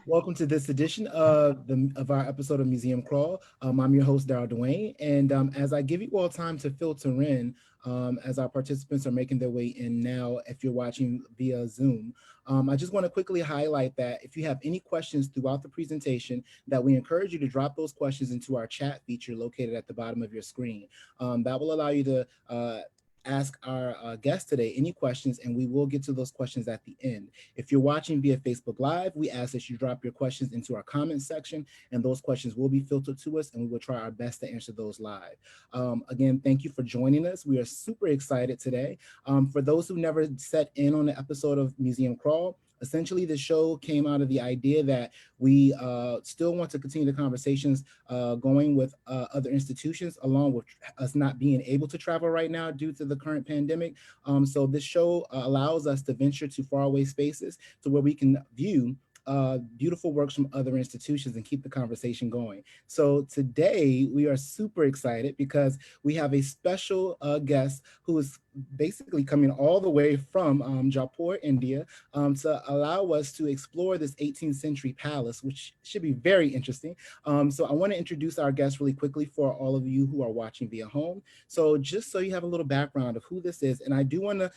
Welcome to this edition of our episode of Museum Crawl. I'm your host, Darryl Dwayne, and as I give you all time to filter in, as our participants are making their way in now, if you're watching via Zoom, I just want to quickly highlight that if you have any questions throughout the presentation, that we encourage you to drop those questions into our chat feature located at the bottom of your screen. That will allow you to ask our guest today any questions, and we will get to those questions at the end. If you're watching via Facebook Live, we ask that you drop your questions into our comment section, and those questions will be filtered to us, and we will try our best to answer those live. Again, thank you for joining us. We are super excited today. For those who never set in on the episode of Museum Crawl, essentially the show came out of the idea that we still want to continue the conversations going with other institutions, along with us not being able to travel right now due to the current pandemic. So this show allows us to venture to faraway spaces to where we can view beautiful works from other institutions and keep the conversation going. So today we are super excited because we have a special guest who is basically coming all the way from Jaipur, India, to allow us to explore this 18th century palace, which should be very interesting. So I want to introduce our guest really quickly for all of you who are watching via home. So just so you have a little background of who this is, and I do want to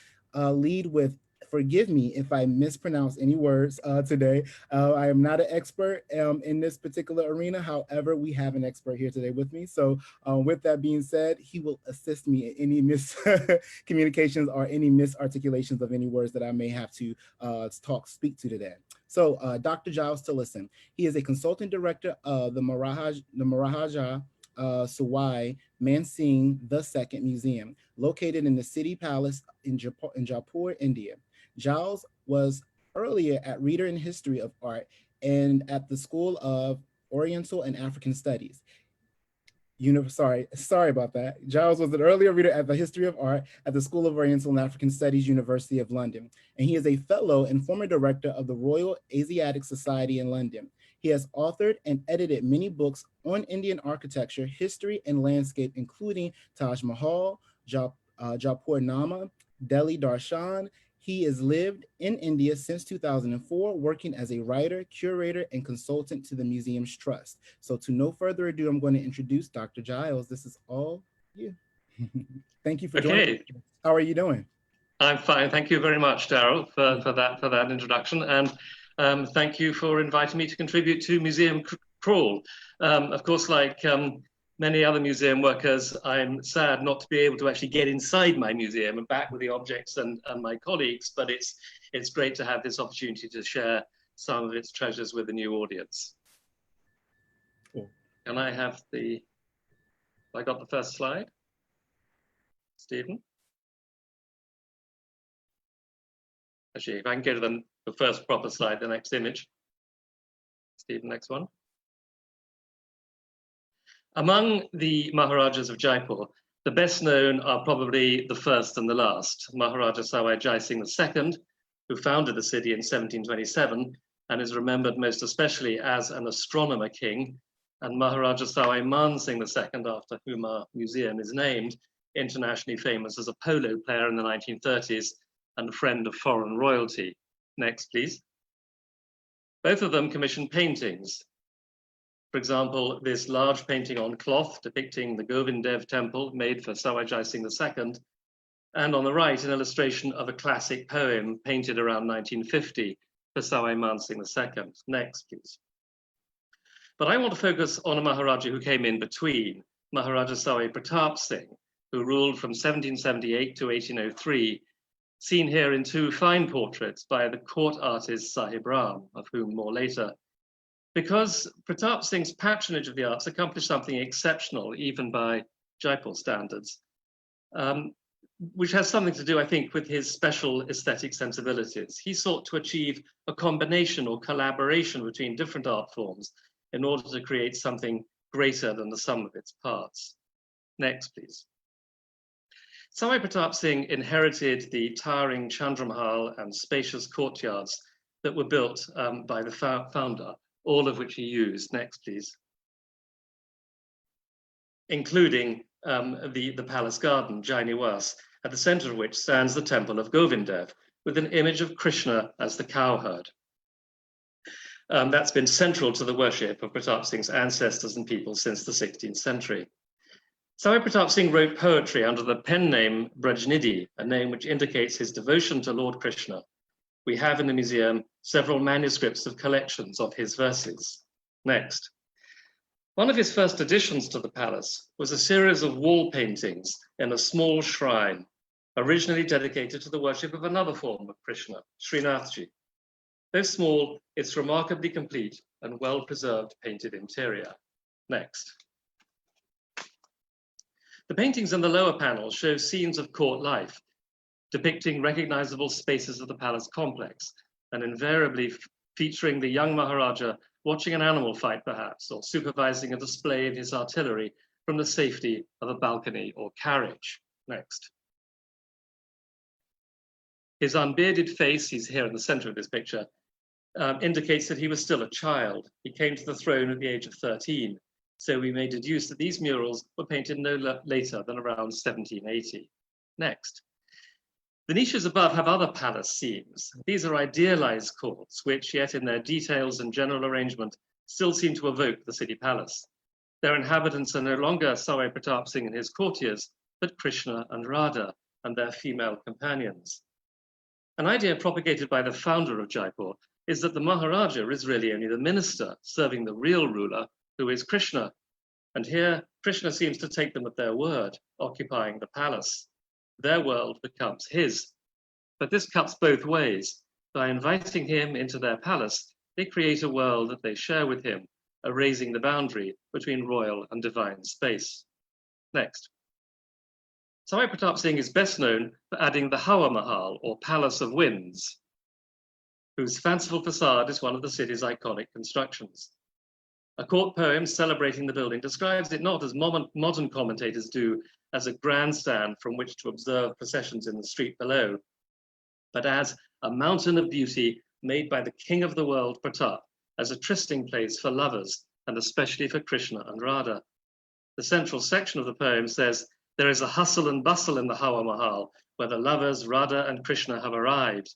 lead with, forgive me if I mispronounce any words today. I am not an expert in this particular arena. However, we have an expert here today with me. So with that being said, he will assist me in any miscommunications or any misarticulations of any words that I may have to speak to today. So Dr. Giles Tillotson, he is a consultant director of the Maharaja Sawai Mansingh II Museum, located in the City Palace in Jaipur, India. Giles was earlier at Reader in History of Art and at the School of Oriental and African Studies. Sorry about that. Giles was an earlier reader at the History of Art at the School of Oriental and African Studies, University of London, and he is a fellow and former director of the Royal Asiatic Society in London. He has authored and edited many books on Indian architecture, history, and landscape, including Taj Mahal, Jaipur Nama, Delhi Darshan. He has lived in India since 2004, working as a writer, curator, and consultant to the museum's trust. So to no further ado, I'm going to introduce Dr. Giles. This is all you. Thank you for joining. How are you doing? I'm fine. Thank you very much, Darryl, for that introduction. And thank you for inviting me to contribute to Museum Crawl. Of course, like many other museum workers, I'm sad not to be able to actually get inside my museum and back with the objects and my colleagues, but it's great to have this opportunity to share some of its treasures with a new audience. Cool. Can I have I got the first slide? Stephen? Actually, if I can go to the first proper slide, the next image. Stephen, next one. Among the Maharajas of Jaipur, the best known are probably the first and the last. Maharaja Sawai Jai Singh II, who founded the city in 1727 and is remembered most especially as an astronomer king, and Maharaja Sawai Man Singh II, after whom our museum is named, internationally famous as a polo player in the 1930s and a friend of foreign royalty. Next, please. Both of them commissioned paintings. For example, this large painting on cloth depicting the Govindev temple made for Sawai Jai Singh II, and on the right, an illustration of a classic poem painted around 1950 for Sawai Man Singh II. Next, please. But I want to focus on a Maharaja who came in between, Maharaja Sawai Pratap Singh, who ruled from 1778 to 1803, seen here in two fine portraits by the court artist Sahib Ram, of whom more later. Because Pratap Singh's patronage of the arts accomplished something exceptional, even by Jaipur standards, which has something to do, I think, with his special aesthetic sensibilities. He sought to achieve a combination or collaboration between different art forms in order to create something greater than the sum of its parts. Next, please. Sawai Pratap Singh inherited the towering Chandra Mahal and spacious courtyards that were built by the founder, all of which he used. Next, please. Including the palace garden, Jai Niwas, at the center of which stands the temple of Govindev, with an image of Krishna as the cowherd. that's been central to the worship of Pratap Singh's ancestors and people since the 16th century. Sawai Pratap Singh wrote poetry under the pen name Brajnidhi, a name which indicates his devotion to Lord Krishna. We have in the museum several manuscripts of collections of his verses. Next. One of his first additions to the palace was a series of wall paintings in a small shrine, originally dedicated to the worship of another form of Krishna, Srinathji. Though small, it's remarkably complete and well-preserved painted interior. Next. The paintings in the lower panel show scenes of court life, depicting recognizable spaces of the palace complex, and invariably featuring the young Maharaja watching an animal fight perhaps, or supervising a display of his artillery from the safety of a balcony or carriage. Next. His unbearded face, he's here in the center of this picture, indicates that he was still a child. He came to the throne at the age of 13. So we may deduce that these murals were painted no later than around 1780. Next. The niches above have other palace scenes. These are idealized courts, which yet in their details and general arrangement still seem to evoke the city palace. Their inhabitants are no longer Sawai Pratap Singh and his courtiers, but Krishna and Radha and their female companions. An idea propagated by the founder of Jaipur is that the Maharaja is really only the minister serving the real ruler, who is Krishna. And here, Krishna seems to take them at their word, occupying the palace. Their world becomes his. But this cuts both ways. By inviting him into their palace, they create a world that they share with him, erasing the boundary between royal and divine space. Next. Sawai Pratap Singh is best known for adding the Hawa Mahal, or Palace of Winds, whose fanciful facade is one of the city's iconic constructions. A court poem celebrating the building describes it not as modern commentators do, as a grandstand from which to observe processions in the street below, but as a mountain of beauty made by the king of the world, Pratap, as a trysting place for lovers, and especially for Krishna and Radha. The central section of the poem says, there is a hustle and bustle in the Hawa Mahal, where the lovers Radha and Krishna have arrived.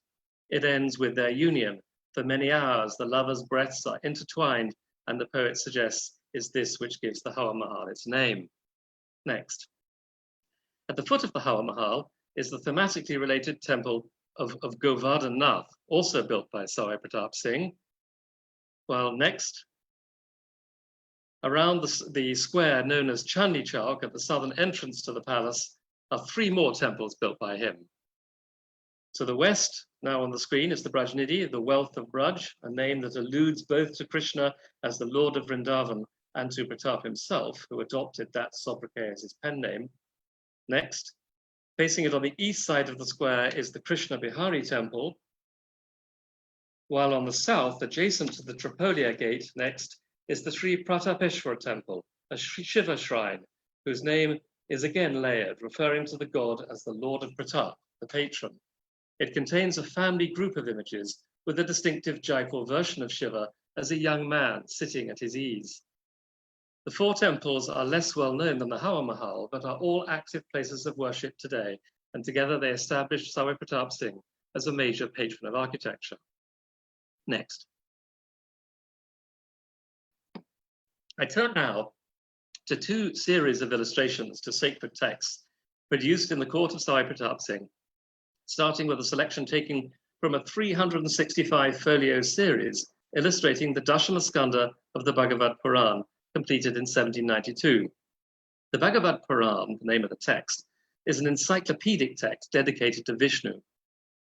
It ends with their union. For many hours, the lovers' breaths are intertwined, and the poet suggests is this which gives the Hawa Mahal its name. Next. At the foot of the Hawa Mahal is the thematically related temple of Govardhan Nath, also built by Sawai Pratap Singh. While next, around the square known as Chandni Chowk at the southern entrance to the palace are 3 more temples built by him. To the west, now on the screen, is the Brajnidhi, the wealth of Braj, a name that alludes both to Krishna as the Lord of Vrindavan and to Pratap himself, who adopted that sobriquet as his pen name. Next, facing it on the east side of the square is the Krishna Bihari temple, while on the south, adjacent to the Tripolia gate, next, is the Sri Pratapeshwar temple, a Shiva shrine, whose name is again layered, referring to the god as the Lord of Pratap, the patron. It contains a family group of images with a distinctive Jaipur version of Shiva as a young man sitting at his ease. The 4 temples are less well known than the Hawa Mahal, but are all active places of worship today, and together they established Sawai Pratap Singh as a major patron of architecture. Next. I turn now to 2 series of illustrations to sacred texts produced in the court of Sawai Pratap Singh, starting with a selection taken from a 365 folio series illustrating the Dashama Skanda of the Bhagavad Puran, completed in 1792. The Bhagavad Puran, the name of the text, is an encyclopedic text dedicated to Vishnu.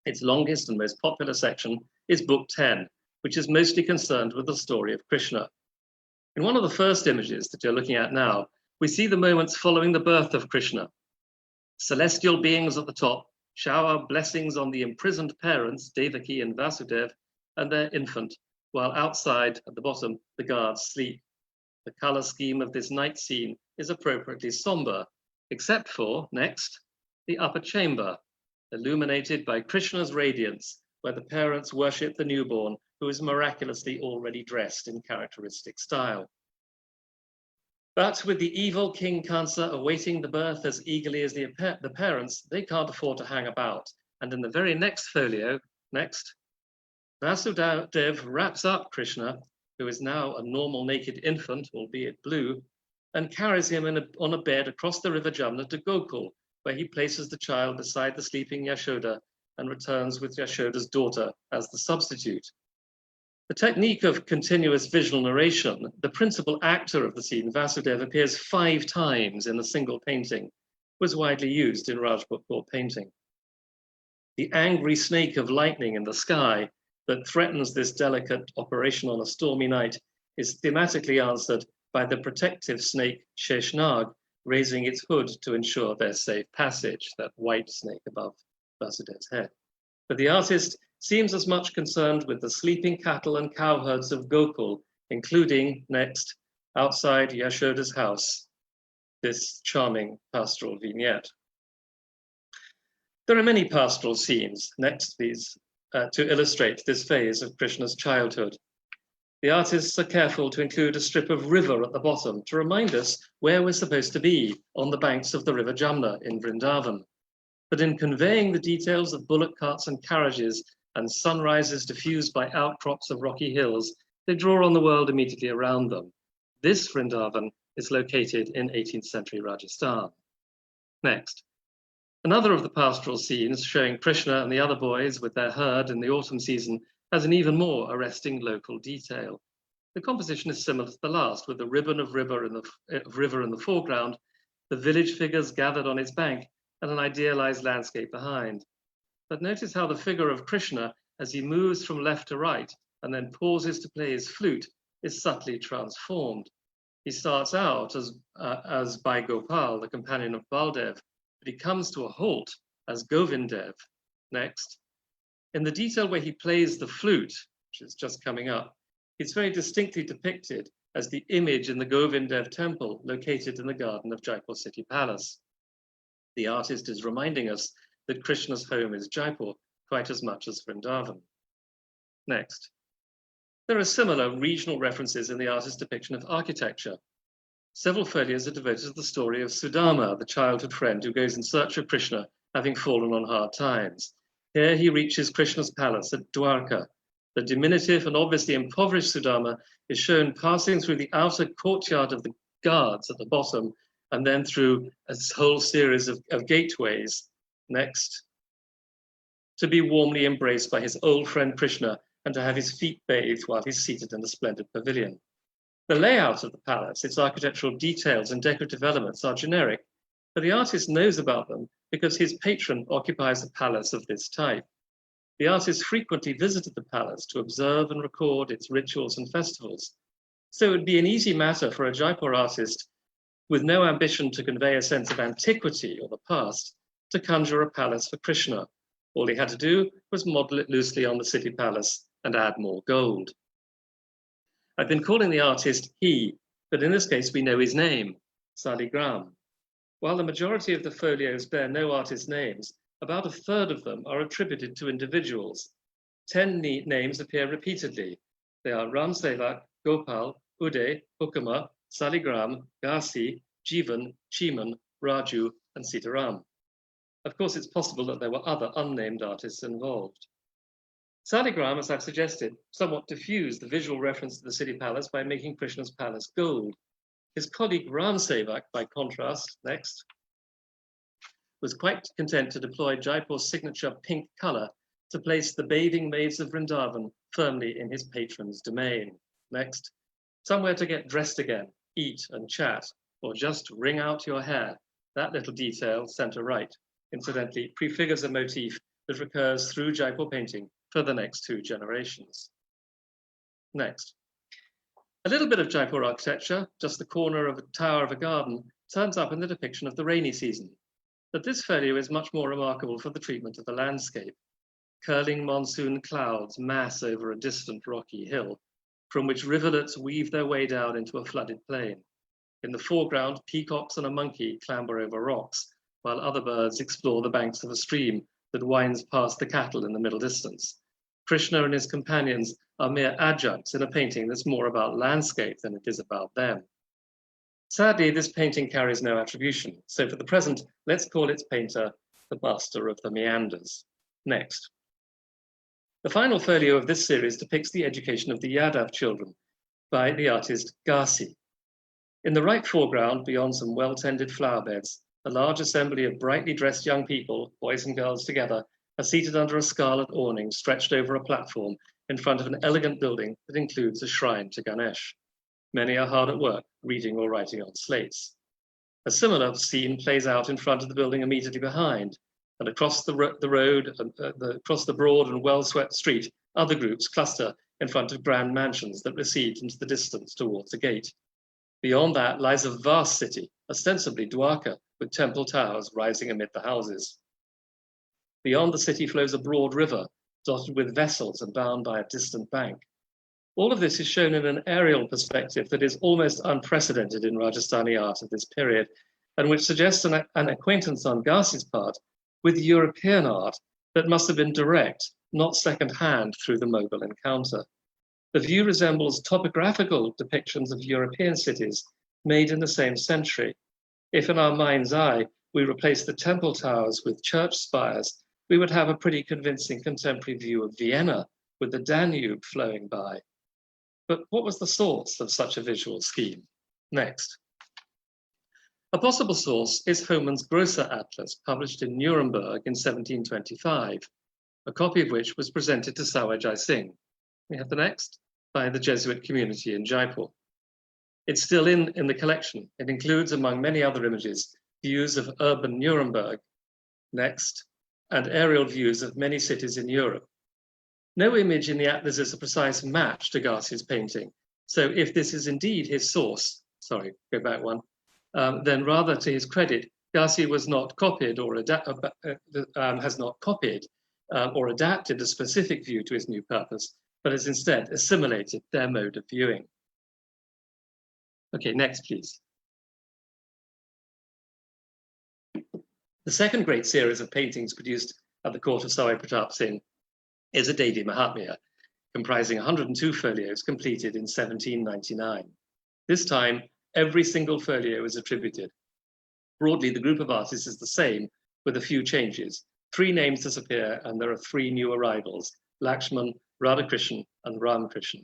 Its longest and most popular section is Book 10, which is mostly concerned with the story of Krishna. In one of the first images that you're looking at now, we see the moments following the birth of Krishna. Celestial beings at the top shower blessings on the imprisoned parents, Devaki and Vasudev, and their infant, while outside, at the bottom, the guards sleep. The color scheme of this night scene is appropriately somber, except for, next, the upper chamber, illuminated by Krishna's radiance, where the parents worship the newborn, who is miraculously already dressed in characteristic style. But with the evil King Kansa awaiting the birth as eagerly as the parents, they can't afford to hang about. And in the very next folio, next, Vasudev wraps up Krishna, who is now a normal naked infant, albeit blue, and carries him on a bed across the river Jamna to Gokul, where he places the child beside the sleeping Yashoda and returns with Yashoda's daughter as the substitute. The technique of continuous visual narration, the principal actor of the scene, Vasudev, appears 5 times in a single painting, was widely used in Rajput court painting. The angry snake of lightning in the sky that threatens this delicate operation on a stormy night is thematically answered by the protective snake Sheshnag raising its hood to ensure their safe passage, that white snake above Vasudev's head. But the artist seems as much concerned with the sleeping cattle and cowherds of Gokul, including, next, outside Yashoda's house, this charming pastoral vignette. There are many pastoral scenes, next please, to illustrate this phase of Krishna's childhood. The artists are careful to include a strip of river at the bottom to remind us where we're supposed to be, on the banks of the river Jamna in Vrindavan. But in conveying the details of bullock carts and carriages and sunrises diffused by outcrops of rocky hills, they draw on the world immediately around them. This Vrindavan is located in 18th century Rajasthan. Next. Another of the pastoral scenes showing Krishna and the other boys with their herd in the autumn season has an even more arresting local detail. The composition is similar to the last, with a ribbon of river in the foreground, the village figures gathered on its bank, and an idealized landscape behind. But notice how the figure of Krishna, as he moves from left to right and then pauses to play his flute, is subtly transformed. He starts out as Bhai Gopal, the companion of Baldev, but he comes to a halt as Govindev. Next. In the detail where he plays the flute, which is just coming up, it's very distinctly depicted as the image in the Govindev temple located in the garden of Jaipur City Palace. The artist is reminding us that Krishna's home is Jaipur quite as much as Vrindavan. Next. There are similar regional references in the artist's depiction of architecture. Several folios are devoted to the story of Sudama, the childhood friend who goes in search of Krishna, having fallen on hard times. Here he reaches Krishna's palace at Dwarka. The diminutive and obviously impoverished Sudama is shown passing through the outer courtyard of the guards at the bottom, and then through a whole series of gateways, next, to be warmly embraced by his old friend Krishna and to have his feet bathed while he's seated in the splendid pavilion. The layout of the palace, its architectural details and decorative elements are generic, but the artist knows about them because his patron occupies a palace of this type. The artist frequently visited the palace to observe and record its rituals and festivals. So it would be an easy matter for a Jaipur artist with no ambition to convey a sense of antiquity or the past to conjure a palace for Krishna. All he had to do was model it loosely on the city palace and add more gold. I've been calling the artist he, but in this case we know his name, Saligram. While the majority of the folios bear no artist names, about a third of them are attributed to individuals. 10 names appear repeatedly. They are Ram Sevak, Gopal, Uday, Hukama, Saligram, Gasi, Jivan, Chiman, Raju, and Sitaram. Of course, it's possible that there were other unnamed artists involved. Saligram, as I've suggested, somewhat diffused the visual reference to the city palace by making Krishna's palace gold. His colleague Ram Sevak, by contrast, next, was quite content to deploy Jaipur's signature pink color to place the bathing maids of Vrindavan firmly in his patron's domain. Next, somewhere to get dressed again, eat and chat, or just wring out your hair. That little detail, center right, incidentally, prefigures a motif that recurs through Jaipur painting for the next 2 generations. Next. A little bit of Jaipur architecture, just the corner of a tower of a garden, turns up in the depiction of the rainy season. But this folio is much more remarkable for the treatment of the landscape. Curling monsoon clouds mass over a distant rocky hill, from which rivulets weave their way down into a flooded plain. In the foreground, peacocks and a monkey clamber over rocks, while other birds explore the banks of a stream that winds past the cattle in the middle distance. Krishna and his companions are mere adjuncts in a painting that's more about landscape than it is about them. Sadly, this painting carries no attribution, so for the present, let's call its painter the master of the meanders. Next. The final folio of this series depicts the education of the Yadav children by the artist Garci. In the right foreground, beyond some well-tended flower beds, a large assembly of brightly dressed young people, boys and girls together, are seated under a scarlet awning stretched over a platform in front of an elegant building that includes a shrine to Ganesh. Many are hard at work, reading or writing on slates. A similar scene plays out in front of the building immediately behind, and across the road, across the broad and well-swept street, other groups cluster in front of grand mansions that recede into the distance towards a gate. Beyond that lies a vast city, ostensibly Dwarka, with temple towers rising amid the houses. Beyond the city flows a broad river, dotted with vessels and bound by a distant bank. All of this is shown in an aerial perspective that is almost unprecedented in Rajasthani art of this period, and which suggests an acquaintance on Garci's part with European art that must have been direct, not second-hand through the Mughal encounter. The view resembles topographical depictions of European cities made in the same century. If in our mind's eye we replace the temple towers with church spires, we would have a pretty convincing contemporary view of Vienna with the Danube flowing by. But what was the source of such a visual scheme? Next. A possible source is Homan's Grosser Atlas, published in Nuremberg in 1725, a copy of which was presented to Sawai Jai Singh. We have the next, by the Jesuit community in Jaipur. It's still in the collection. It includes, among many other images, views of urban Nuremberg, next, and aerial views of many cities in Europe. No image in the atlas is a precise match to Garci's painting. So if this is indeed his source, sorry, go back one, then rather to his credit, Garci was not copied or has not copied or adapted a specific view to his new purpose, but has instead assimilated their mode of viewing. Okay, next, please. The second great series of paintings produced at the court of Sawai Pratap Singh is a Devi Mahatmya, comprising 102 folios completed in 1799. This time, every single folio is attributed. Broadly, the group of artists is the same, with a few changes. 3 names disappear, and there are 3 new arrivals: Lakshman, Radha-Krishna, and Ram-Krishna.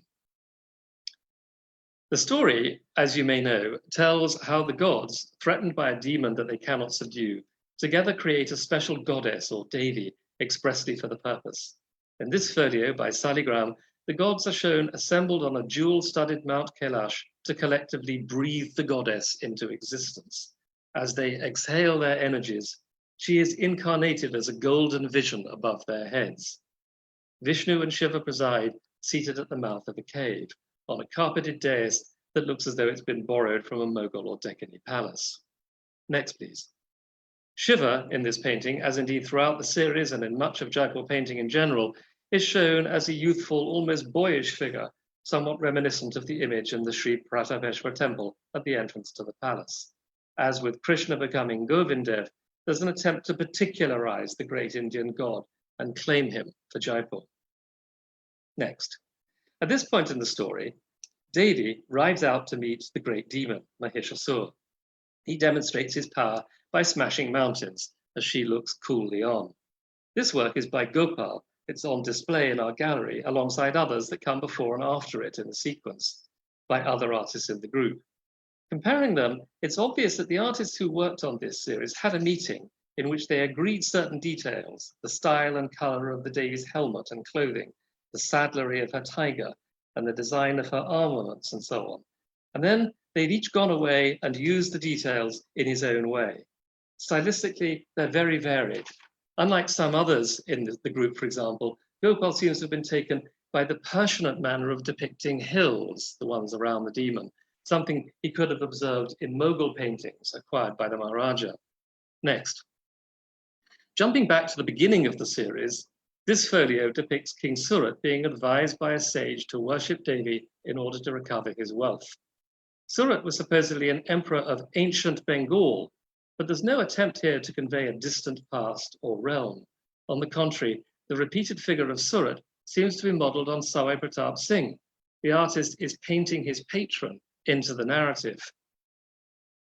The story, as you may know, tells how the gods, threatened by a demon that they cannot subdue, together create a special goddess or Devi expressly for the purpose. In this folio by Saligram, the gods are shown assembled on a jewel-studded Mount Kailash to collectively breathe the goddess into existence. As they exhale their energies, she is incarnated as a golden vision above their heads. Vishnu and Shiva preside, seated at the mouth of a cave, on a carpeted dais that looks as though it's been borrowed from a Mughal or Deccani palace. Next, please. Shiva, in this painting, as indeed throughout the series and in much of Jaipur painting in general, is shown as a youthful, almost boyish figure, somewhat reminiscent of the image in the Sri Pratapeshwar temple at the entrance to the palace. As with Krishna becoming Govindev, there's an attempt to particularize the great Indian god and claim him for Jaipur. Next. At this point in the story, Devi rides out to meet the great demon, Mahishasur. He demonstrates his power by smashing mountains as she looks coolly on. This work is by Gopal. It's on display in our gallery alongside others that come before and after it in the sequence by other artists in the group. Comparing them, it's obvious that the artists who worked on this series had a meeting in which they agreed certain details, the style and color of the Devi's helmet and clothing, the saddlery of her tiger, and the design of her armaments and so on. And then they've each gone away and used the details in his own way. Stylistically, they're very varied. Unlike some others in the group, for example, Gopal seems to have been taken by the passionate manner of depicting hills, the ones around the demon, something he could have observed in Mughal paintings acquired by the Maharaja. Next. Jumping back to the beginning of the series, this folio depicts King Surat being advised by a sage to worship Devi in order to recover his wealth. Surat was supposedly an emperor of ancient Bengal, but there's no attempt here to convey a distant past or realm. On the contrary, the repeated figure of Surat seems to be modeled on Sawai Pratap Singh. The artist is painting his patron into the narrative.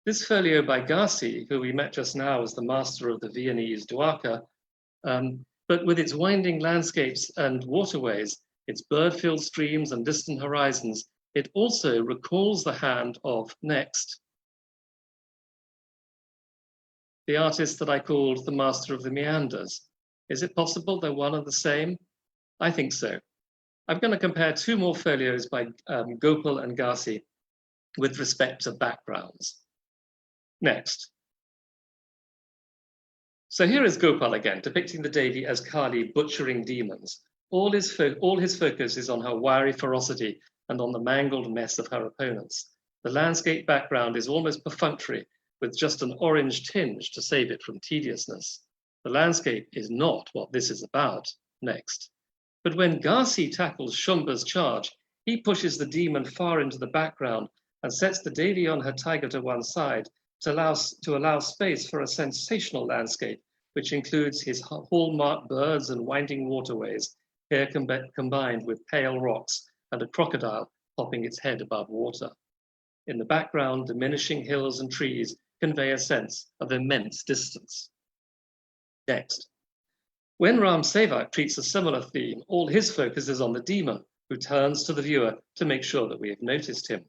This folio by Garci, who we met just now as the master of the Viennese Dwarka, But with its winding landscapes and waterways, its bird-filled streams and distant horizons, it also recalls the hand of, next, the artist that I called the master of the meanders. Is it possible they're one and the same? I think so. I'm going to compare two more folios by Gopal and Gasi with respect to backgrounds. Next. So here is Gopal again, depicting the Devi as Kali butchering demons. All his focus is on her wiry ferocity and on the mangled mess of her opponents. The landscape background is almost perfunctory, with just an orange tinge to save it from tediousness. The landscape is not what this is about. Next. But when Gasi tackles Shumba's charge, he pushes the demon far into the background and sets the Devi on her tiger to one side to allow space for a sensational landscape, which includes his hallmark birds and winding waterways, here combined with pale rocks and a crocodile popping its head above water. In the background, diminishing hills and trees convey a sense of immense distance. Next. When Ram Sevak treats a similar theme, all his focus is on the demon, who turns to the viewer to make sure that we have noticed him.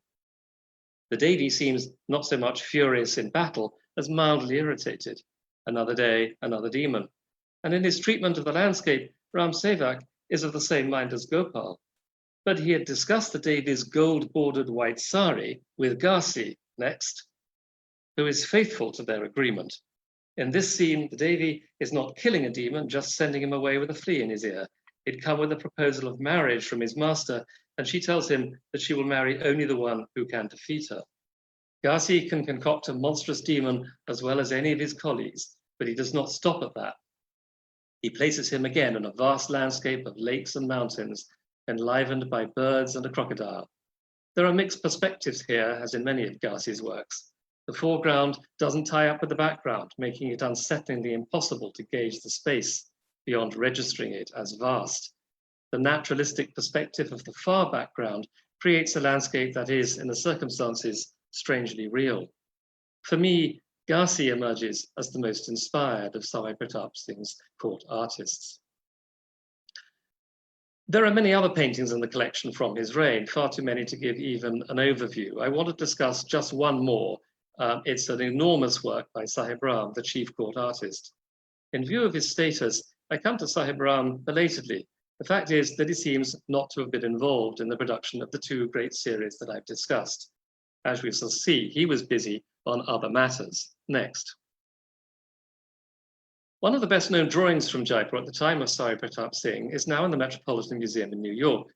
The Devi seems not so much furious in battle as mildly irritated. Another day, another demon. And in his treatment of the landscape, Ram Sevak is of the same mind as Gopal. But he had discussed the Devi's gold-bordered white sari with Gasi, next, who is faithful to their agreement. In this scene, the Devi is not killing a demon, just sending him away with a flea in his ear. He'd come with a proposal of marriage from his master, and she tells him that she will marry only the one who can defeat her. Gasi can concoct a monstrous demon as well as any of his colleagues, but he does not stop at that. He places him again in a vast landscape of lakes and mountains, enlivened by birds and a crocodile. There are mixed perspectives here, as in many of Gasi's works. The foreground doesn't tie up with the background, making it unsettlingly impossible to gauge the space beyond registering it as vast. The naturalistic perspective of the far background creates a landscape that is, in the circumstances, strangely real. For me, Gasi emerges as the most inspired of Sawai Pratap Singh's court artists. There are many other paintings in the collection from his reign, far too many to give even an overview. I want to discuss just one more. It's an enormous work by Sahib Ram, the chief court artist. In view of his status, I come to Sahib Ram belatedly. The fact is that he seems not to have been involved in the production of the two great series that I've discussed. As we shall see, he was busy on other matters. Next. One of the best known drawings from Jaipur at the time of Sahib Pratap Singh is now in the Metropolitan Museum in New York.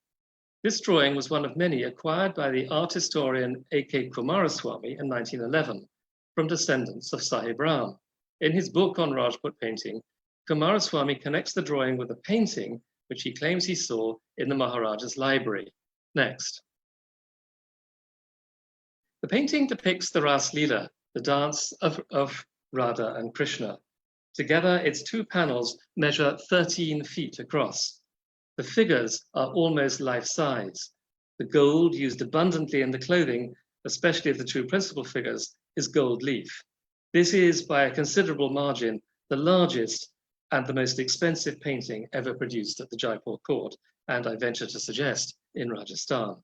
This drawing was one of many acquired by the art historian A.K. Kumaraswamy in 1911 from descendants of Sahib Ram. In his book on Rajput painting, Kumaraswamy connects the drawing with a painting which he claims he saw in the Maharaja's library. Next. The painting depicts the Rasa-Lila, the dance of Radha and Krishna. Together, its two panels measure 13 feet across. The figures are almost life-size. The gold used abundantly in the clothing, especially of the two principal figures, is gold leaf. This is, by a considerable margin, the largest and the most expensive painting ever produced at the Jaipur court, and I venture to suggest, in Rajasthan.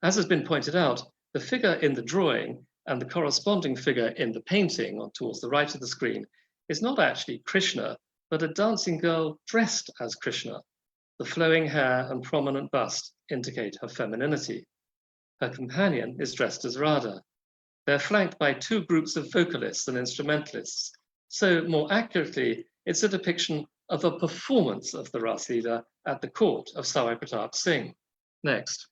As has been pointed out, the figure in the drawing and the corresponding figure in the painting, towards the right of the screen, is not actually Krishna, but a dancing girl dressed as Krishna. The flowing hair and prominent bust indicate her femininity. Her companion is dressed as Radha. They're flanked by two groups of vocalists and instrumentalists. So more accurately, it's a depiction of a performance of the Rasa-Lila at the court of Sawai Pratap Singh. Next.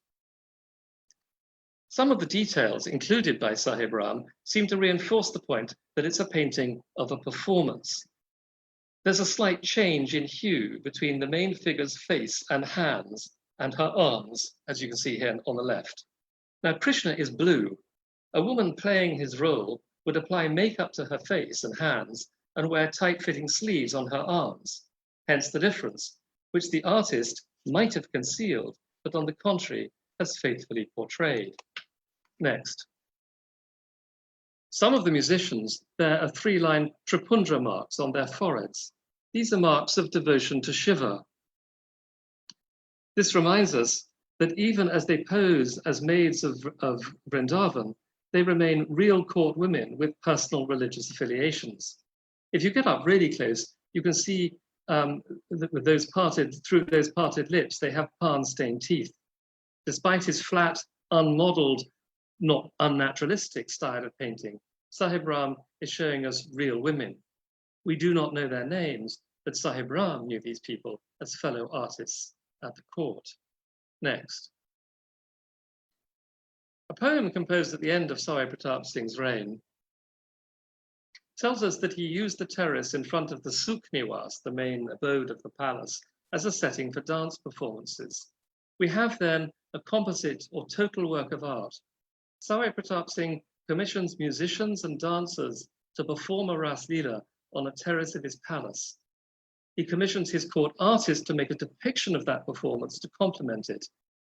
Some of the details included by Sahib Ram seem to reinforce the point that it's a painting of a performance. There's a slight change in hue between the main figure's face and hands and her arms, as you can see here on the left. Now, Krishna is blue. A woman playing his role would apply makeup to her face and hands and wear tight-fitting sleeves on her arms. Hence the difference, which the artist might have concealed, but on the contrary, has faithfully portrayed. Next. Some of the musicians bear a three-line tripundra marks on their foreheads. These are marks of devotion to Shiva. This reminds us that even as they pose as maids of Vrindavan, they remain real court women with personal religious affiliations. If you get up really close, you can see with through those parted lips, they have pan-stained teeth. Despite his flat, unmodeled, not unnaturalistic style of painting, Sahib Ram is showing us real women. We do not know their names, but Sahib Ram knew these people as fellow artists at the court. Next. A poem composed at the end of Sawai Pratap Singh's reign tells us that he used the terrace in front of the Sukh Niwas, the main abode of the palace, as a setting for dance performances. We have then a composite or total work of art. Sawai Pratap Singh commissions musicians and dancers to perform a Rasa-Lila on a terrace of his palace. He commissions his court artist to make a depiction of that performance to complement it,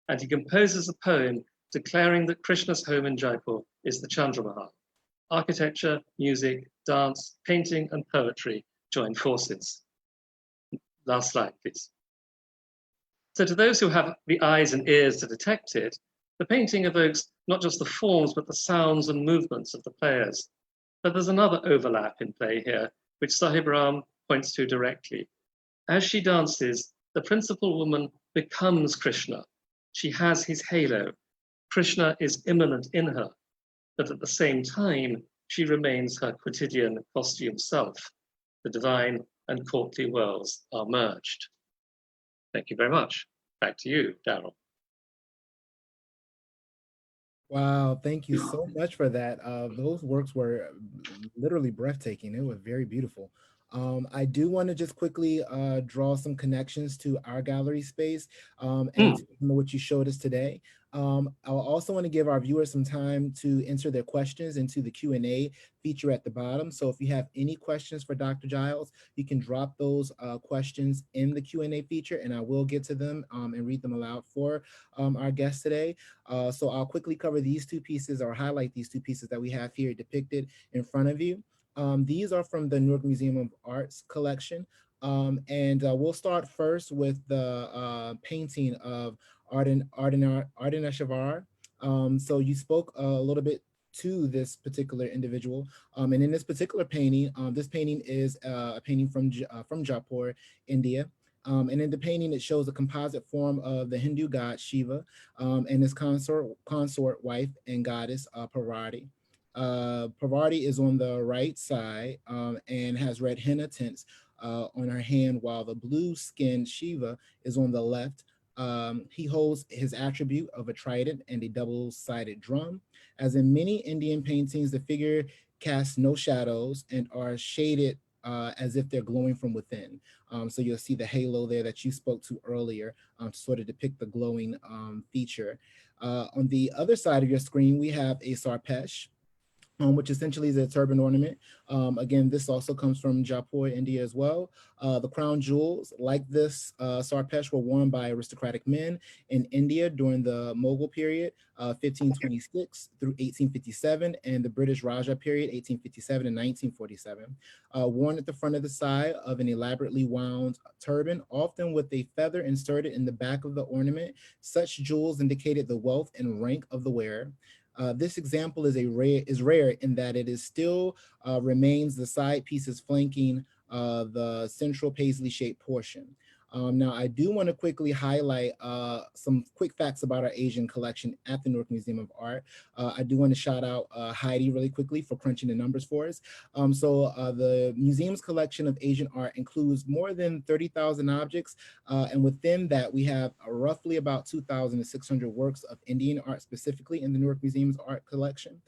and he composes a poem declaring that Krishna's home in Jaipur is the Chandra Mahal. Architecture, music, dance, painting, and poetry join forces. Last slide, please. So to those who have the eyes and ears to detect it, the painting evokes not just the forms, but the sounds and movements of the players. But there's another overlap in play here, which Sahib Ram points to directly. As she dances, the principal woman becomes Krishna. She has his halo. Krishna is immanent in her, but at the same time, she remains her quotidian costume self. The divine and courtly worlds are merged. Thank you very much. Back to you, Daryl. Wow, thank you so much for that. Those works were literally breathtaking. They were very beautiful. I do want to just quickly draw some connections to our gallery space and to what you showed us today. I'll also want to give our viewers some time to enter their questions into the Q&A feature at the bottom. So if you have any questions for Dr. Giles, you can drop those questions in the Q&A feature, and I will get to them and read them aloud for our guests today. So I'll quickly cover these two pieces or highlight these two pieces that we have here depicted in front of you. These are from the Newark Museum of Art's collection. And we'll start first with the painting of Ardena. So you spoke a little bit to this particular individual. And in this particular painting, this painting is a painting from Jaipur, India. And in the painting, it shows a composite form of the Hindu god Shiva and his consort wife and goddess Parvati. Parvati is on the right side and has red henna tints on her hand, while the blue-skinned Shiva is on the left. He holds his attribute of a trident and a double-sided drum. As in many Indian paintings, the figure casts no shadows and are shaded as if they're glowing from within. So you'll see the halo there that you spoke to earlier to sort of depict the glowing feature. On the other side of your screen, we have a sarpesh, which essentially is a turban ornament. Again, this also comes from Jaipur, India as well. The crown jewels, like this sarpesh, were worn by aristocratic men in India during the Mughal period, 1526 through 1857, and the British Raja period, 1857 and 1947. Worn at the front of the side of an elaborately wound turban, often with a feather inserted in the back of the ornament. Such jewels indicated the wealth and rank of the wearer. This example is rare in that it is still remains the side pieces flanking the central paisley-shaped portion. Now, I do want to quickly highlight some quick facts about our Asian collection at the Newark Museum of Art. I do want to shout out Heidi really quickly for crunching the numbers for us. The museum's collection of Asian art includes more than 30,000 objects, and within that, we have roughly about 2,600 works of Indian art specifically in the Newark Museum's art collection.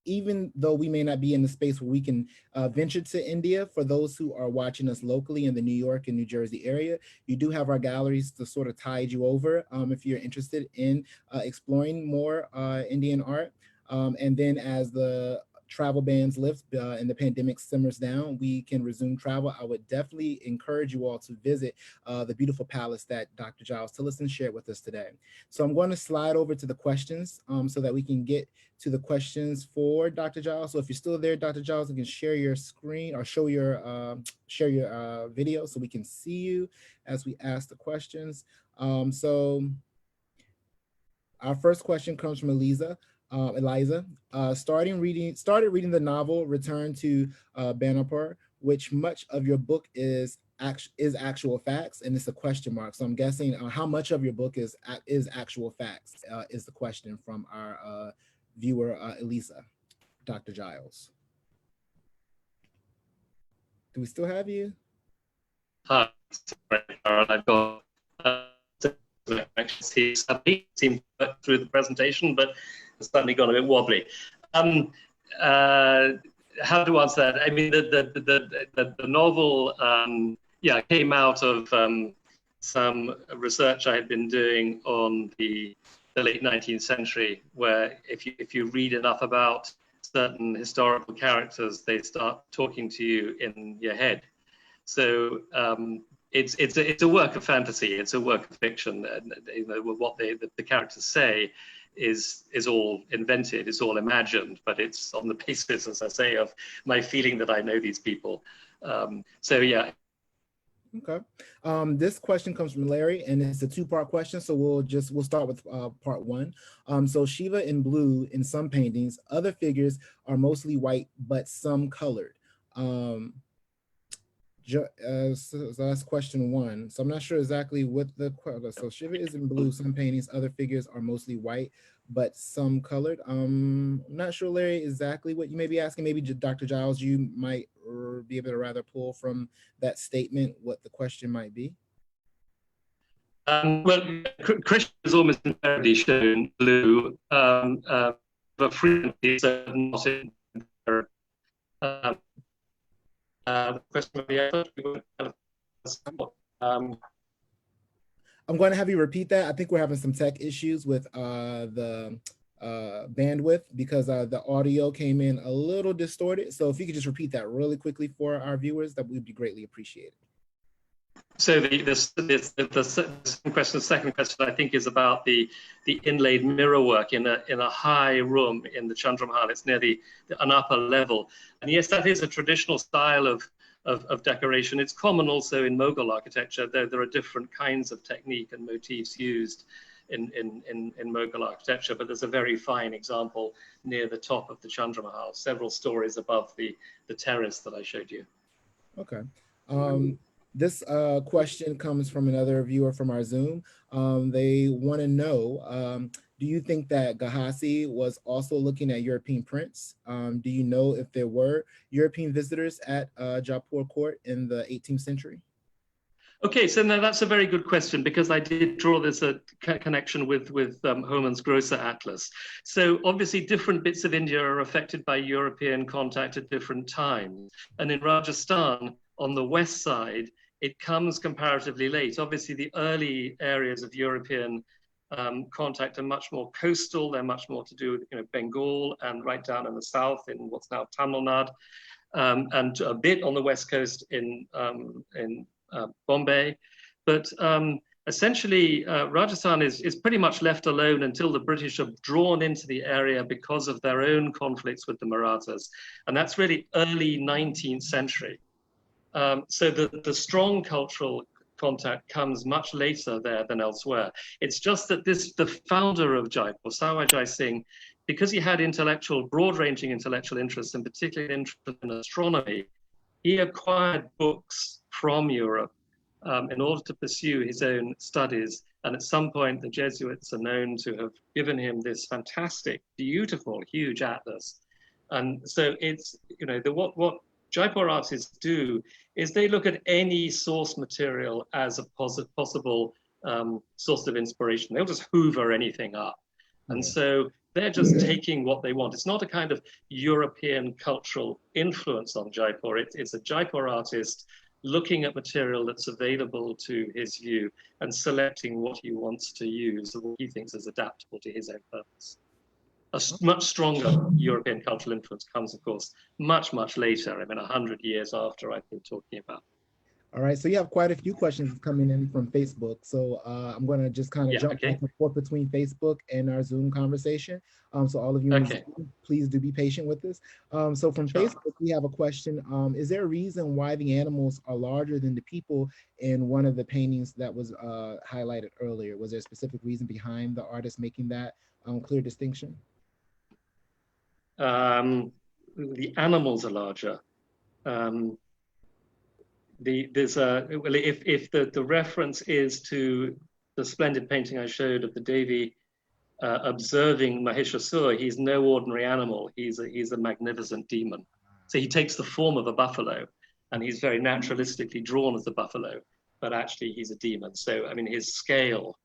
Even though we may not be in the space where we can venture to India, for those who are watching us locally in the New York and New Jersey area, you do have our galleries to sort of tide you over if you're interested in exploring more Indian art. And then as the travel bans lift and the pandemic simmers down, we can resume travel, I would definitely encourage you all to visit the beautiful palace that Dr. Giles Tillotson shared with us today. So I'm going to slide over to the questions so that we can get to the questions for Dr. Giles. So if you're still there, Dr. Giles, you can share your screen or share your video so we can see you as we ask the questions. So our first question comes from Eliza. Started reading the novel Return to Banapur, which much of your book is actual facts, and it's a question mark. So I'm guessing how much of your book is actual facts is the question from our viewer Elisa. Dr. Giles, do we still have you? Hi, I've got actually seemed to work through the presentation, but it's suddenly gone a bit wobbly. How to answer that? I mean, the novel, came out of some research I had been doing on the late 19th century, where if you read enough about certain historical characters, they start talking to you in your head. So it's a work of fantasy. It's a work of fiction. And, what the characters say is all invented. It's all imagined, but it's on the basis, as I say, of my feeling that I know these people. So yeah. Okay. This question comes from Larry, and it's a two-part question. So we'll start with part one. So Shiva in blue in some paintings. Other figures are mostly white, but some colored. So that's question one. So I'm not sure exactly what so Shiva is in blue, some paintings, other figures are mostly white, but some colored. I'm not sure, Larry, exactly what you may be asking. Maybe Dr. Giles, you might be able to rather pull from that statement what the question might be. Well, Krishna is almost invariably shown blue, but frequently so not in the question I'm going to have you repeat that. I think we're having some tech issues with the bandwidth because the audio came in a little distorted. So if you could just repeat that really quickly for our viewers, that would be greatly appreciated. So the second question, I think, is about the inlaid mirror work in a high room in the Chandra Mahal. It's near an upper level, and yes, that is a traditional style of decoration. It's common also in Mughal architecture. There are different kinds of technique and motifs used in Mughal architecture, but there's a very fine example near the top of the Chandra Mahal, several stories above the terrace that I showed you. Okay. This question comes from another viewer from our Zoom. They want to know, do you think that Gahasi was also looking at European prints? Do you know if there were European visitors at Jaipur court in the 18th century? Okay, so now that's a very good question, because I did draw this a connection with Hohmann's Grosser Atlas. So obviously different bits of India are affected by European contact at different times. And in Rajasthan, on the west side, it comes comparatively late. Obviously the early areas of European contact are much more coastal. They're much more to do with Bengal and right down in the south in what's now Tamil Nadu, and a bit on the west coast in Bombay. But essentially, Rajasthan is pretty much left alone until the British are drawn into the area because of their own conflicts with the Marathas. And that's really early 19th century. So the strong cultural contact comes much later there than elsewhere. It's just that the founder of Jaipur, Sawai Jai Singh, because he had broad-ranging intellectual interests, and particularly interest in astronomy, he acquired books from Europe in order to pursue his own studies. And at some point, the Jesuits are known to have given him this fantastic, beautiful, huge atlas. And so it's, what Jaipur artists do is they look at any source material as a possible source of inspiration. They'll just hoover anything up. And so they're just taking what they want. It's not a kind of European cultural influence on Jaipur. It's a Jaipur artist looking at material that's available to his view and selecting what he wants to use or what he thinks is adaptable to his own purpose. much stronger European cultural influence comes, of course, much, much later. I mean, 100 years after I've been talking about. All right, so you have quite a few questions coming in from Facebook. So I'm going to just kind of jump back and forth between Facebook and our Zoom conversation. So all of you, please do be patient with this. So from Facebook, we have a question. Is there a reason why the animals are larger than the people in one of the paintings that was highlighted earlier? Was there a specific reason behind the artist making that clear distinction? The animals are larger. If the reference is to the splendid painting I showed of the Devi observing Mahishasura, he's no ordinary animal. He's a magnificent demon. So he takes the form of a buffalo, and he's very naturalistically drawn as a buffalo, but actually he's a demon. So I mean, his scale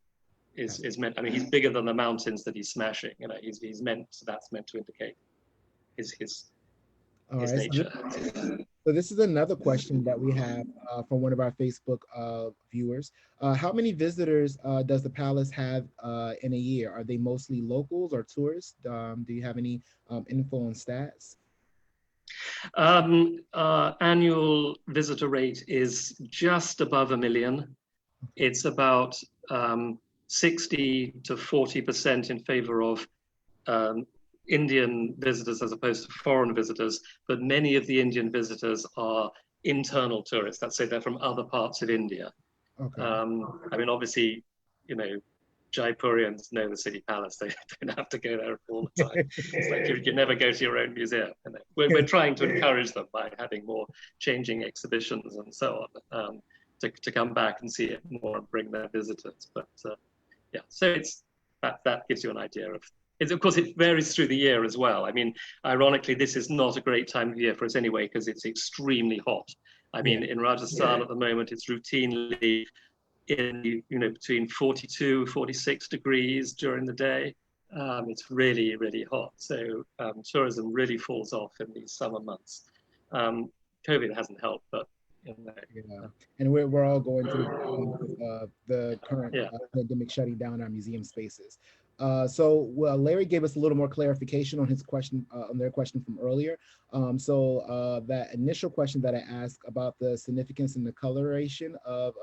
is meant. I mean, he's bigger than the mountains that he's smashing. You know, he's meant. So that's meant to indicate his nature. So this is another question that we have from one of our Facebook viewers. How many visitors does the palace have in a year? Are they mostly locals or tourists? Do you have any info on stats? Our annual visitor rate is just above 1 million. It's about 60 to 40% in favor of Indian visitors as opposed to foreign visitors, but many of the Indian visitors are internal tourists. Let's say they're from other parts of India. I mean, obviously, you know, Jaipurians know the City Palace. They don't have to go there all the time. It's like you never go to your own museum. You know? We're trying to encourage them by having more changing exhibitions and so on to come back and see it more and bring their visitors. But yeah, so it's that gives you an idea of. Of course, it varies through the year as well. I mean, ironically, this is not a great time of year for us anyway, because it's extremely hot. I mean, in Rajasthan at the moment, it's routinely between 42, 46 degrees during the day. It's really, really hot. So tourism really falls off in these summer months. COVID hasn't helped, but and we're all going through the current pandemic shutting down our museum spaces. So Larry gave us a little more clarification on his question, on their question from earlier. So that initial question that I asked about the significance and the coloration of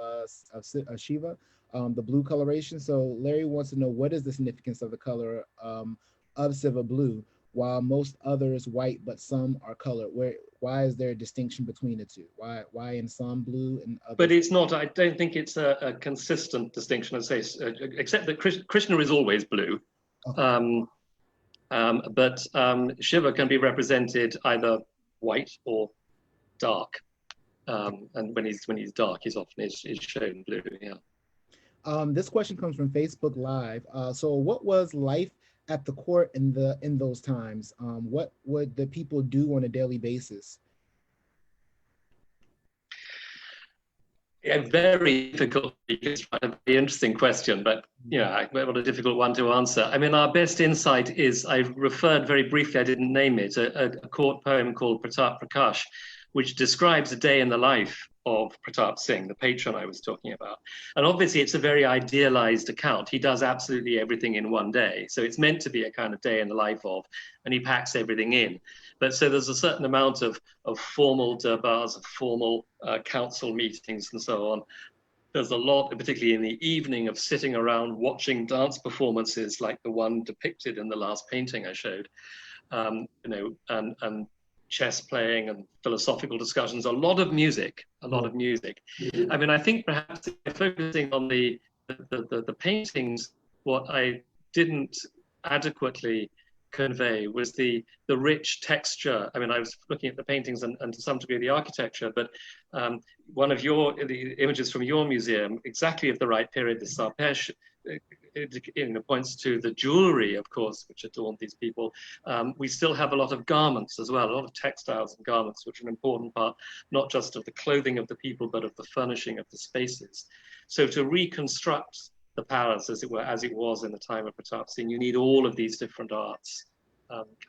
Shiva, the blue coloration. So Larry wants to know, what is the significance of the color of Shiva blue, while most others white, but some are colored? Why is there a distinction between the two? Why in some blue and others? But it's not. I don't think it's a consistent distinction. I'd say, except that Krishna is always blue, but Shiva can be represented either white or dark, and when he's dark, he's often is shown blue. Yeah. This question comes from Facebook Live. So, what was life at the court in those times? What would the people do on a daily basis? Yeah, very difficult. It's a very interesting question, but what a difficult one to answer. I mean, our best insight is, I referred very briefly, I didn't name it, a court poem called Pratap Prakash, which describes a day in the life of Pratap Singh, the patron I was talking about. And obviously it's a very idealized account. He does absolutely everything in one day. So it's meant to be a kind of day in the life of, and he packs everything in. But so there's a certain amount of formal durbars, of formal council meetings and so on. There's a lot, particularly in the evening, of sitting around watching dance performances like the one depicted in the last painting I showed, and chess playing and philosophical discussions, a lot of music. I mean, I think perhaps focusing on the paintings, what I didn't adequately convey was the rich texture. I mean, I was looking at the paintings and to some degree the architecture, but one of the images from your museum, exactly of the right period, the Sarpesh, points to the jewelry, of course, which adorned these people. We still have a lot of garments as well, a lot of textiles and garments, which are an important part, not just of the clothing of the people, but of the furnishing of the spaces. So to reconstruct the palace, as it were, as it was in the time of Pratap Singh, you need all of these different arts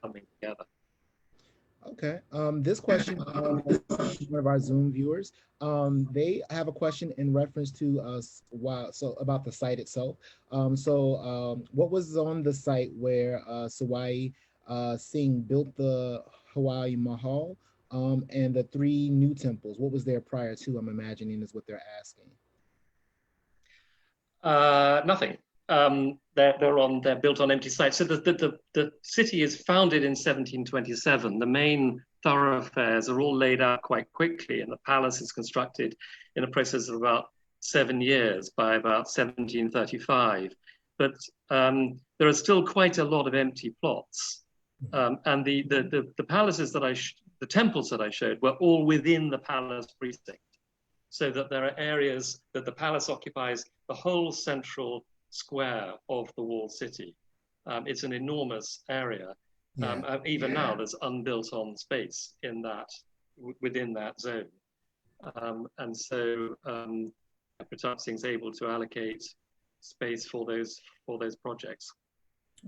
coming together. Okay. This question is from one of our Zoom viewers. They have a question in reference to about the site itself. What was on the site where Sawai Singh built the Hawaii Mahal and the three new temples? What was there prior to? I'm imagining is what they're asking. Nothing. They're built on empty sites. So the city is founded in 1727. The main thoroughfares are all laid out quite quickly, and the palace is constructed in a process of about 7 years by about 1735. But there are still quite a lot of empty plots, and the palaces the temples that I showed were all within the palace precinct, so that there are areas that the palace occupies the whole central square of the walled city. It's an enormous area. Even now, there's unbuilt on space in that within that zone, and so Pratap Singh's able to allocate space for those projects.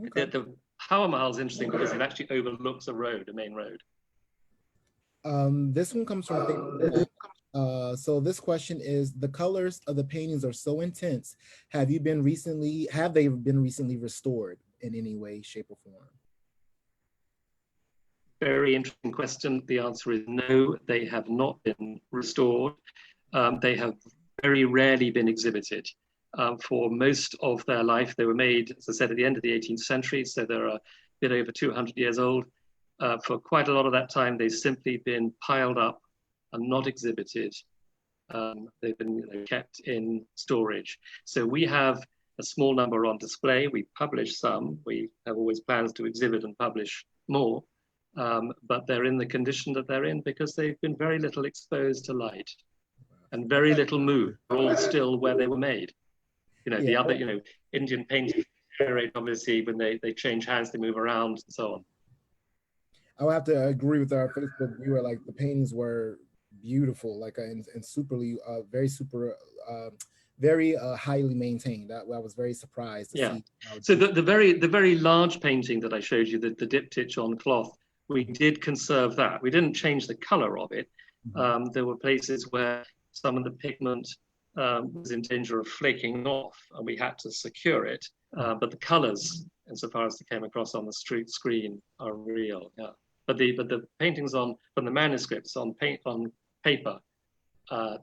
Okay. The Hawa Mahal is interesting because it actually overlooks a main road. This one comes from so this question is: the colors of the paintings are so intense. Have they been recently restored in any way, shape, or form? Very interesting question. The answer is no, they have not been restored. They have very rarely been exhibited. For most of their life, they were made, as I said, at the end of the 18th century, so they're a bit over 200 years old. For quite a lot of that time, they've simply been piled up and not exhibited. They've been kept in storage. So we have a small number on display. We publish some. We have always plans to exhibit and publish more, but they're in the condition that they're in because they've been very little exposed to light and very little moved. They're all still where they were made. The other, Indian paintings, obviously, when they change hands, they move around and so on. I would have to agree with our Facebook viewer. Like the paintings were beautiful, like and very highly maintained. I was very surprised to see. So the very large painting that I showed you, the diptych on cloth, we did conserve that. We didn't change the color of it. Mm-hmm. There were places where some of the pigment was in danger of flaking off, and we had to secure it. But the colors, insofar as they came across on the screen, are real. Yeah. But the paintings from the manuscripts on paper,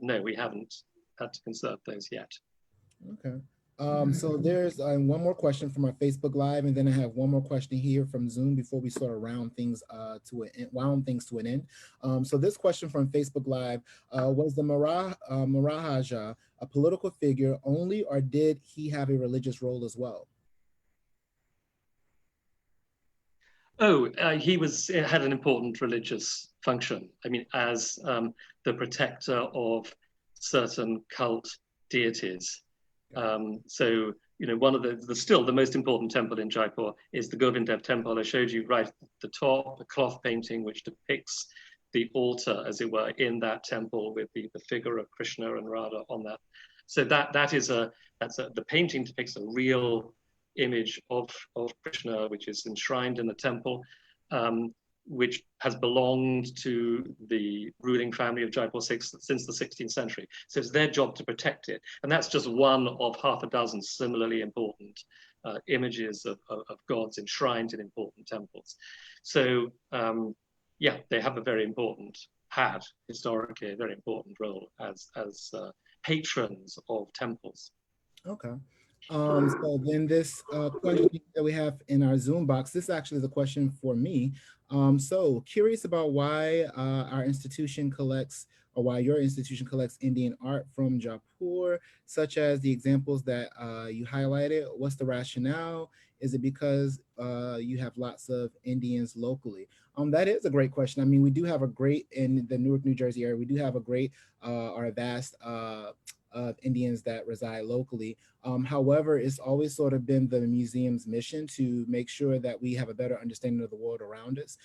no, we haven't had to conserve those yet. Okay. So there's one more question from our Facebook Live, and then I have one more question here from Zoom before we sort of round things to an end. So this question from Facebook Live: was the Maharaja a political figure only, or did he have a religious role as well? Oh, he had an important religious function. I mean, as the protector of certain cult deities. So, one of the most important temple in Jaipur is the Govindev temple. I showed you right at the top, a cloth painting which depicts the altar, as it were, in that temple with the figure of Krishna and Radha on that. So the painting depicts a real image of Krishna, which is enshrined in the temple, which has belonged to the ruling family of Jaipur since the 16th century. So it's their job to protect it. And that's just one of half a dozen similarly important images of gods enshrined in important temples. So they have had historically a very important role as patrons of temples. Okay. So then this question that we have in our Zoom box, this actually is a question for me. So curious about why our institution collects, or why your institution collects Indian art from Jaipur, such as the examples that you highlighted. What's the rationale? Is it because you have lots of Indians locally? That is a great question. I mean, we do have in the Newark, New Jersey area, we do have a great or a vast of Indians that reside locally. However, it's always sort of been the museum's mission to make sure that we have a better understanding of the world around us.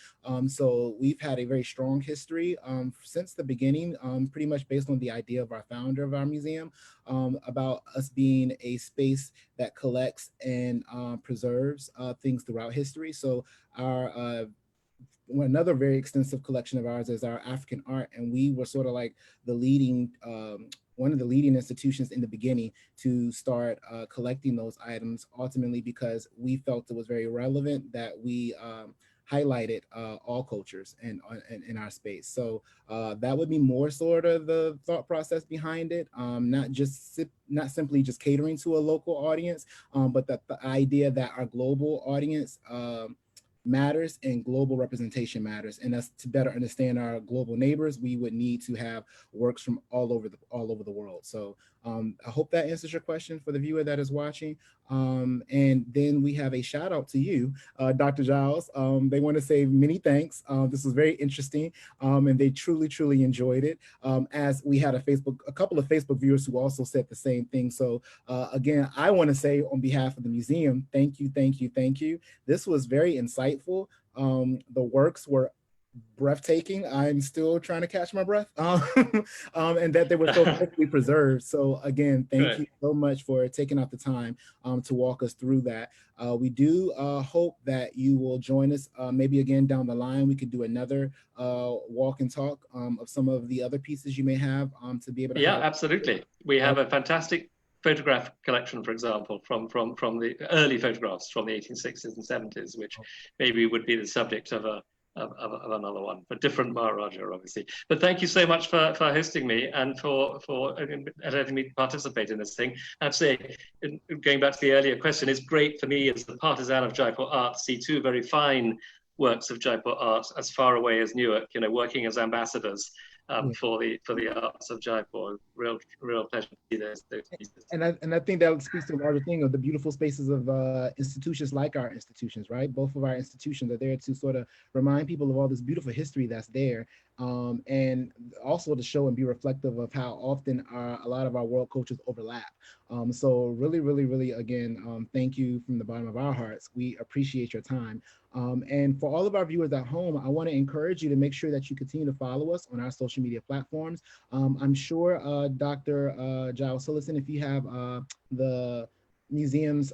So we've had a very strong history since the beginning, pretty much based on the idea of our founder of our museum, about us being a space that collects and preserves things throughout history. So our another very extensive collection of ours is our African art, and we were sort of like the leading one of the leading institutions in the beginning to start collecting those items, ultimately because we felt it was very relevant that we highlighted all cultures in our space. So that would be more sort of the thought process behind it, not simply just catering to a local audience, but that the idea that our global audience matters and global representation matters. And us to better understand our global neighbors, we would need to have works from all over the world. So I hope that answers your question for the viewer that is watching. And then we have a shout out to you, Dr. Giles. They want to say many thanks. This was very interesting, and they truly enjoyed it. As we had a couple of Facebook viewers who also said the same thing. So again, I want to say on behalf of the museum, thank you. This was very insightful. The works were breathtaking. I'm still trying to catch my breath, and that they were so perfectly preserved. So again, thank you so much for taking out the time to walk us through that. We do hope that you will join us maybe again down the line. We could do another walk and talk of some of the other pieces you may have to be able to. Yeah, absolutely. We have a fantastic photograph collection, for example, from the early photographs from the 1860s and 70s, which maybe would be the subject of another one, a different Maharaja, obviously. But thank you so much for hosting me and for letting me participate in this thing. I'd say, going back to the earlier question, it's great for me as the partisan of Jaipur art to see two very fine works of Jaipur art as far away as Newark, working as ambassadors for the arts of Jaipur. Real pleasure to see those pieces. And I think that speaks to the larger thing of the beautiful spaces of institutions like our institutions, right? Both of our institutions are there to sort of remind people of all this beautiful history that's there, and also to show and be reflective of how often a lot of our world cultures overlap. So really, again, thank you from the bottom of our hearts. We appreciate your time. And for all of our viewers at home, I want to encourage you to make sure that you continue to follow us on our social media platforms. I'm sure Dr. Giles Tillotson, if you have the museum's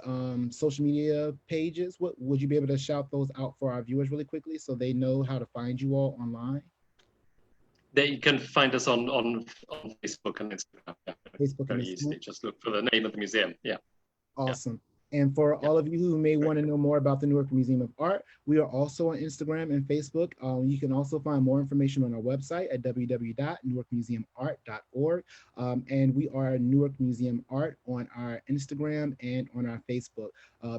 social media pages, would you be able to shout those out for our viewers really quickly so they know how to find you all online? They can find us on Facebook and Instagram. Yeah, Facebook very and easily. Just look for the name of the museum. Yeah. Awesome. And for all of you who may want to know more about the Newark Museum of Art, we are also on Instagram and Facebook. You can also find more information on our website at www.newarkmuseumart.org. And we are Newark Museum Art on our Instagram and on our Facebook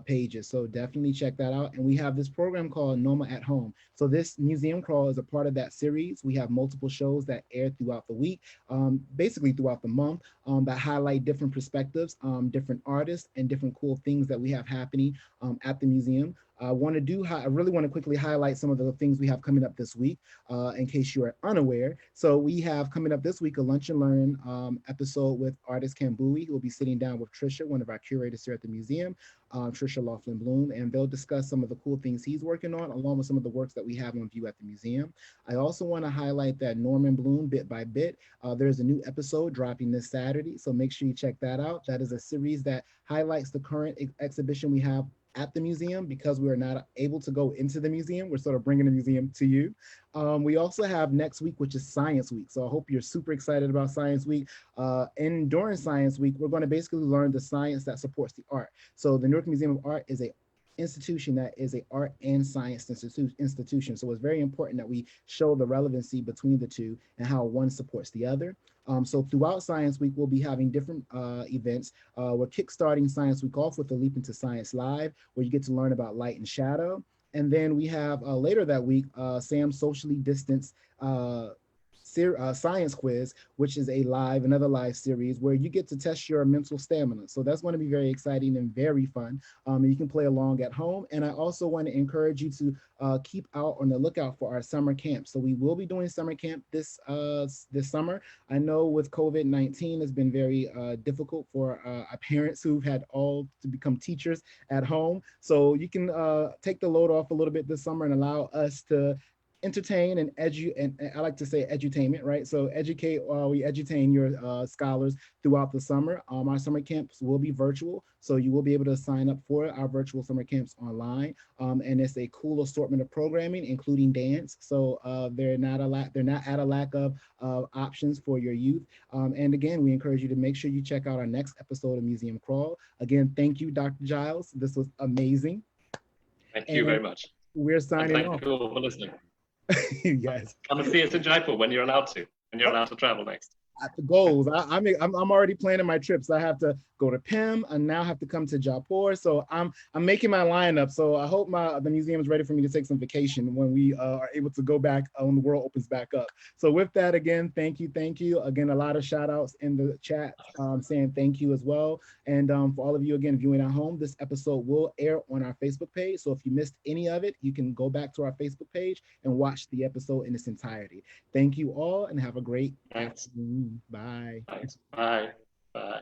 pages. So definitely check that out. And we have this program called Noma at Home. So this museum crawl is a part of that series. We have multiple shows that air throughout the week, basically throughout the month, that highlight different perspectives, different artists, and different cool things that we have happening at the museum. I really want to quickly highlight some of the things we have coming up this week, in case you are unaware. So we have coming up this week a Lunch and Learn episode with artist Kambui, who will be sitting down with Trisha, one of our curators here at the museum, Trisha Laughlin Bloom, and they'll discuss some of the cool things he's working on, along with some of the works that we have on view at the museum. I also want to highlight that Norman Bloom, Bit by Bit, there's a new episode dropping this Saturday, so make sure you check that out. That is a series that highlights the current exhibition we have at the museum. Because we are not able to go into the museum, we're sort of bringing the museum to you. We also have next week, which is Science Week. So I hope you're super excited about Science Week. And during Science Week, we're going to basically learn the science that supports the art. So the Newark Museum of Art is a institution that is a art and science institution. So it's very important that we show the relevancy between the two and how one supports the other. So throughout Science Week, we'll be having different events. We're kickstarting Science Week off with a Leap into Science Live, where you get to learn about light and shadow. And then we have later that week, Sam's Socially Distanced science quiz, which is another live series where you get to test your mental stamina. So that's going to be very exciting and very fun. You can play along at home. And I also want to encourage you to keep out on the lookout for our summer camp. So we will be doing summer camp this summer. I know with COVID-19, it's been very difficult for our parents who've had all to become teachers at home. So you can take the load off a little bit this summer and allow us to entertain and and I like to say edutainment, right? So educate, we edutain your scholars throughout the summer. Our summer camps will be virtual, so you will be able to sign up for our virtual summer camps online. And it's a cool assortment of programming, including dance. So they're not at a lack of options for your youth. And again, we encourage you to make sure you check out our next episode of Museum Crawl. Again, thank you, Dr. Giles. This was amazing. Thank you very much. We're signing off. Thank you all for listening. Yes. Come and see us in Jaipur when you're allowed to travel next. At the goals. I'm already planning my trips. I have to go to PIM and now have to come to Jaipur. So I'm making my lineup. So I hope the museum is ready for me to take some vacation when we are able to go back when the world opens back up. So with that, again, thank you. Again, a lot of shout outs in the chat saying thank you as well. And for all of you, again, viewing at home, this episode will air on our Facebook page. So if you missed any of it, you can go back to our Facebook page and watch the episode in its entirety. Thank you all and have a great afternoon. Bye. Thanks. Bye. Bye.